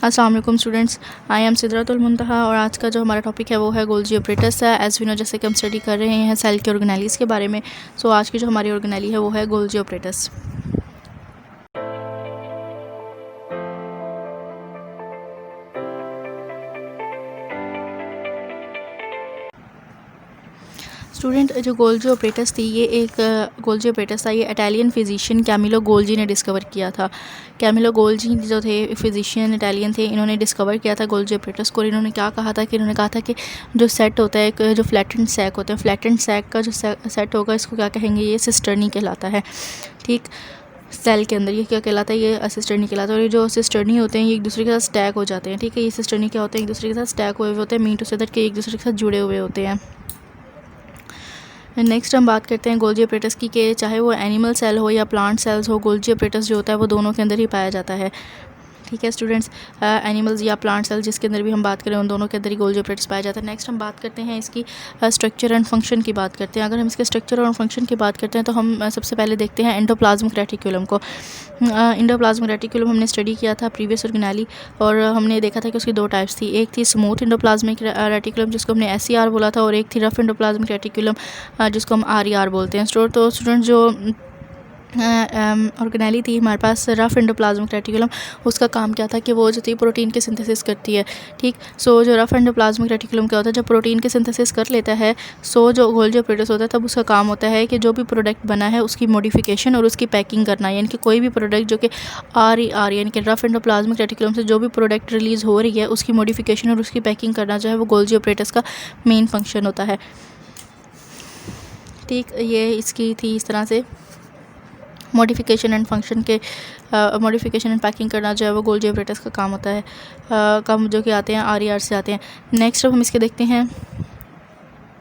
अस्सलाम वालेकुम students, I am सिदरतुल मुंतहा और आज का जो हमारा टॉपिक है वो है गोल्जी ऑपरेटर्स है। एज वी नो, जैसे कि हम स्टडी कर रहे हैं सेल के ऑर्गेनेलीज़ के बारे में। सो आज की जो हमारी ऑर्गेनेली है वो है गोल्जी ऑपरेटर्स। स्टूडेंट, जो गोल्जी ऑपरेटर्स थी ये गोल्जी ऑपरेटर्स था ये इटालियन फिजिशियन कैमिलो गोल्जी ने डिस्कवर किया था। कैमिलो गोल्जी जो थे फिजिशियन इटालियन थे, इन्होंने डिस्कवर किया था गोल्जी ऑपरेटर्स को। इन्होंने क्या कहा था कि इन्होंने कहा था कि जो सेट होता है, जो फ्लैटेंड सैक होते हैं, फ्लैटेंड सैक का जो सेट होगा इसको क्या कहेंगे, ये सिस्टर्नी कहलाता है। ठीक, सेल के अंदर ये क्या कहलाता है, ये सिस्टर्नी कहलाता है। और ये जो सिस्टर्नी होते हैं ये एक दूसरे के साथ स्टैक हो जाते हैं। ठीक है, ये सिस्टर्नी क्या होते हैं, एक दूसरे के साथ स्टैक हुए होते हैं, मीन टू से दैट के एक दूसरे के साथ जुड़े हुए होते हैं। नेक्स्ट हम बात करते हैं गोल्जी ऑपरेटर्स की, कि चाहे वो एनिमल सेल हो या प्लांट सेल्स हो, गोल्जी ऑपरेटर्स जो होता है वो दोनों के अंदर ही पाया जाता है। ठीक है स्टूडेंट्स, एनिमल्स या प्लांट सेल जिसके अंदर भी हम बात करें उन दोनों के अंदर ही गोल्जी ऑपरेटर्स पाया जाता है। नेक्स्ट हम बात करते हैं इसकी स्ट्रक्चर एंड फंक्शन की बात करते हैं। अगर हम इसके स्ट्रक्चर और फंक्शन की बात करते हैं तो हम सबसे पहले देखते हैं एंडोप्लाज्मिक रेटिकुलम को। एंडोप्लाज्मिक रेटिकुलम हमने स्टडी किया था प्रीवियस ऑर्गेनेली, और हमने देखा था कि उसकी दो टाइप्स थी। एक थी स्मूथ एंडोप्लाज्मिक रेटिकुलम जिसको हमने SER बोला था, और एक थी रफ एंडोप्लाज्मिक रेटिकुलम जिसको हम RER बोलते हैं। तो स्टूडेंट जो ऑर्गेनेली थी हमारे पास रफ एंडोप्लाज्मिक रेटिकुलम, उसका काम क्या था कि वो जो थी प्रोटीन के सिंथेसिस करती है। ठीक, सो जो रफ एंडोप्लाज्मिक रेटिकुलम क्या होता है, जब प्रोटीन के सिंथेसिस कर लेता है, सो जो गोल्जी ऑपरेटर्स होता है तब उसका काम होता है कि जो भी प्रोडक्ट बना है उसकी मॉडिफिकेशन और उसकी पैकिंग करना। यानी कि कोई भी प्रोडक्ट जो कि RER यानी कि रफ एंडोप्लाज्मिक रेटिकुलम से जो भी प्रोडक्ट रिलीज़ हो रही है उसकी मॉडिफिकेशन और उसकी पैकिंग करना जो है वो गोल्जी ऑपरेटर्स का मेन फंक्शन होता है। ठीक, ये इसकी थी इस तरह से मॉडिफिकेशन एंड फंक्शन के मॉडिफिकेशन एंड पैकिंग करना जो है वो गोल्जी ऑपरेटर्स का काम होता है। काम जो कि आते हैं RER से आते हैं। नेक्स्ट अब हम इसके देखते हैं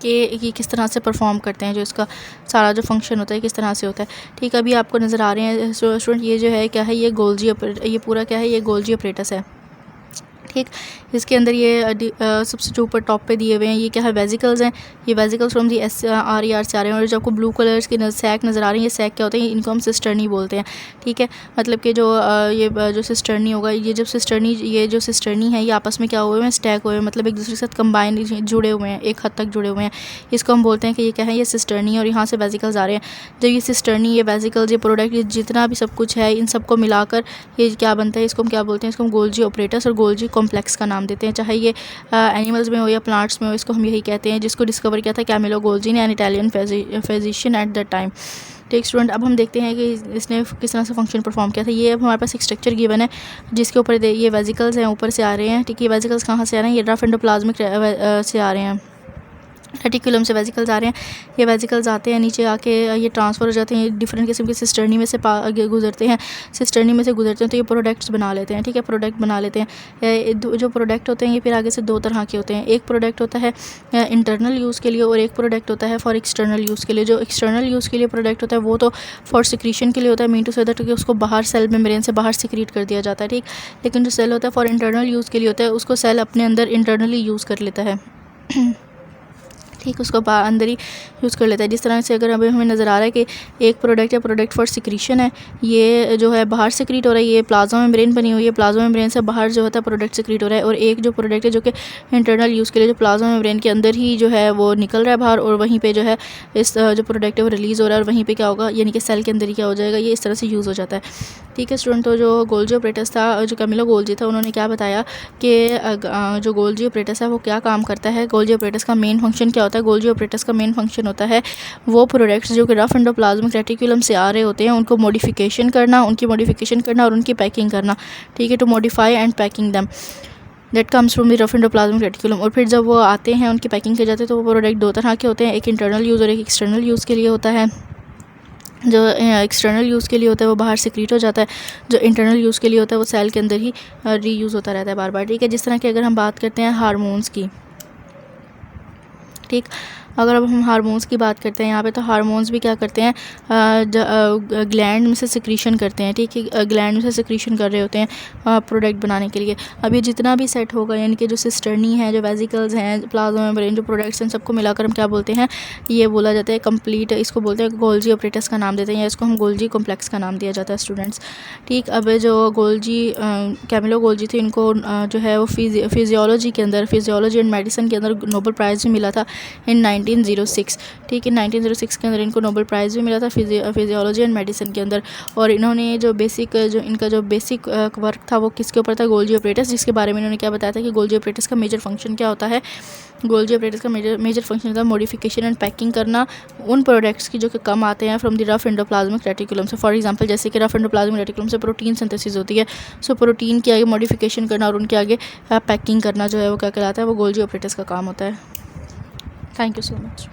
कि ये किस तरह से परफॉर्म करते हैं, जो इसका सारा जो फंक्शन होता है किस तरह से होता है। ठीक, अभी आपको नज़र आ रहे हैं स्टूडेंट, ये जो है क्या है, ये ये पूरा क्या है, ये गोल्जी ऑपरेटर्स है। ठीक, इसके अंदर ये सबसे जो ऊपर टॉप पे दिए हुए हैं ये क्या है, वेजिकल्स हैं। ये वेजिकल्स फ्रॉम दी RER से आ रहे हैं। और जो आपको ब्लू कलर्स की सैक नज़र आ रही है, ये सैक क्या होते हैं, इनको हम सिस्टर्नी बोलते हैं। ठीक है, मतलब कि जो सिस्टर्नी होगा, ये जो सिस्टर्नी है ये आपस में क्या हुए हैं, स्टैक हुए हैं, मतलब एक दूसरे के साथ कंबाइन जुड़े हुए हैं, एक हद तक जुड़े हुए हैं। इसको हम बोलते हैं कि ये क्या है, ये सिस्टर्नी है। और यहाँ से वेजिकल्स आ रहे हैं। जब ये सिस्टर्नी, ये वेजिकल्स, ये प्रोडक्ट, ये जितना भी सब कुछ है, इन सबको मिलाकर ये क्या बनता है, इसको हम क्या बोलते हैं, इसको हम गोल्जी ऑपरेटर्स और गोल्जी कॉम्प्लेक्स का नाम देते हैं। चाहे ये एनिमल्स में हो या प्लांट्स में हो, इसको हम यही कहते हैं, जिसको डिस्कवर किया था कैमिलो गोल्जी ने, an Italian physician at that time. ठीक स्टूडेंट, अब हम देखते हैं कि इसने किस तरह से फंक्शन परफॉर्म किया था। ये अब हमारे पास एक स्ट्रक्चर गिवन है जिसके ऊपर ये वेजिकल्स हैं, ऊपर से आ रहे हैं। ठीक, ये वेजिकल्स कहाँ से आ रहे हैं, ये रफ एंडोप्लाज्मिक से आ रहे हैं, रेटिकुलम से वेजिकल्स आ रहे हैं। ये वेजिकल्स आते हैं नीचे आके ये ट्रांसफ़र हो जाते हैं, डिफरेंट किस्म के सिस्टर्नी में से गुजरते हैं। सिस्टर्नी में से गुजरते हैं तो ये प्रोडक्ट्स बना लेते हैं। ठीक है, प्रोडक्ट बना लेते हैं। जो प्रोडक्ट होते हैं ये फिर आगे से दो तरह के होते हैं। एक प्रोडक्ट होता है इंटरनल यूज़ के लिए, और एक प्रोडक्ट होता है फॉर एक्सटर्नल यूज़ के लिए। जो एक्सटर्नल यूज़ के लिए प्रोडक्ट होता है वो तो फॉर सिक्रीशन के लिए होता है, मीन टू से दैट कि उसको बाहर सेल मेम्ब्रेन से बाहर सिक्रीट कर दिया जाता है। ठीक, लेकिन जो सेल होता है फॉर इंटरनल यूज़ के लिए होता है, उसको सेल अपने अंदर इंटरनली यूज़ कर लेता है। ठीक, उसको अंदर ही यूज़ कर लेता है। जिस तरह से अगर अभी हमें नज़र आ रहा है कि एक प्रोडक्ट या प्रोडक्ट फॉर सिक्रीशन है, ये जो है बाहर सिक्रीट हो रहा है, ये प्लाज्मा मेम्ब्रेन बनी हुई है, प्लाज्मा मेम्ब्रेन से बाहर जो होता है प्रोडक्ट सिक्रीट हो रहा है। और एक जो प्रोडक्ट है जो कि इंटरनल यूज़ के लिए, जो प्लाज्मा मेम्ब्रेन के अंदर ही जो है वो निकल रहा है बाहर, और वहीं पर जो है इस जो प्रोडक्ट है वो रिलीज़ हो रहा है, और वहीं पर क्या होगा, यानी कि सेल के अंदर ही क्या हो जाएगा, ये इस तरह से यूज़ हो जाता है। ठीक है स्टूडेंट, तो जो गोल्जी ऑपरेटर्स था, जो कैमिलो गोल्जी था, उन्होंने क्या बताया कि जो गोल्जी ऑपरेटर्स है वो क्या काम करता है, गोल्जी ऑपरेटर्स का मेन फंक्शन क्या होता है। गोल्जी ऑपरेटर्स का मेन फंक्शन होता है वो प्रोडक्ट्स जो कि रफ एंडोप्लाज्मिक रेटिकुलम से आ रहे होते हैं उनको मॉडिफिकेशन करना, और उनकी पैकिंग करना। ठीक है, to modify and packing them, that comes from the rough endoplasmic reticulum. और फिर जब वो आते हैं उनकी पैकिंग किए जाते हैं तो वो प्रोडक्ट दो तरह के होते हैं, एक इंटरनल यूज़ और एक एक्सटर्नल यूज़ के लिए होता है। जो एक्सटर्नल यूज़ के लिए होता है वो बाहर सिक्रीट हो जाता है, जो इंटरनल यूज़ के लिए होता है वो सेल के अंदर ही रीयूज़ होता रहता है बार बार। ठीक है, जिस तरह की अगर हम बात करते हैं हार्मोन्स की, ठीक, अगर अब हम हार्मोन्स की बात करते हैं यहाँ पे, तो हार्मोन्स भी क्या करते हैं, ग्लैंड में से सिक्रीशन करते हैं, ठीक है, ग्लैंड में से सिक्रीशन कर रहे होते हैं प्रोडक्ट बनाने के लिए। अब ये जितना भी सेट होगा, यानी कि जो सिस्टर्नी है, जो वेसिकल्स हैं, प्लाज्मा मेम्ब्रेन, जो प्रोडक्ट्स हैं, सबको मिलाकर हम क्या बोलते हैं, ये बोला जाता है कंप्लीट, इसको बोलते हैं गोल्जी ऑपरेटस का नाम देते हैं, या इसको हम गोल्जी कॉम्प्लेक्स का नाम दिया जाता है स्टूडेंट्स। ठीक, अब जो गोल्जी कैमिलो गोल्जी थे, इनको जो है वो फिजियोलॉजी के अंदर, फिजियोलॉजी एंड मेडिसिन के अंदर नोबेल प्राइज़ भी मिला था इन 1906। ठीक है, 1906 के अंदर इनको नोबेल प्राइज़ भी मिला था फिजियोलॉजी एंड मेडिसिन के अंदर। और इन्होंने जो इनका बेसिक वर्क था वो किसके ऊपर था, गोल्जी ऑपरेटस, जिसके बारे में इन्होंने क्या बताया था कि गोल्जी ऑपरेटस का मेजर फंक्शन क्या होता है। गोल्जी ऑपरेटस का मेजर फंक्शन होता है मॉडिफिकेशन एंड पैकिंग करना उन प्रोडक्ट्स की जो कि कम आते हैं from the rough endoplasmic reticulum से। फॉर एग्जांपल, जैसे कि रफ एंडोप्लाज्मिक रेटिकुलम से प्रोटीन सिंथेसिस होती है, सो प्रोटीन की आगे मॉडिफिकेशन करना और उनके आगे पैकिंग करना जो है वो क्या कहलाता है, वो गोल्जी ऑपरेटस का काम होता है। Thank you so much.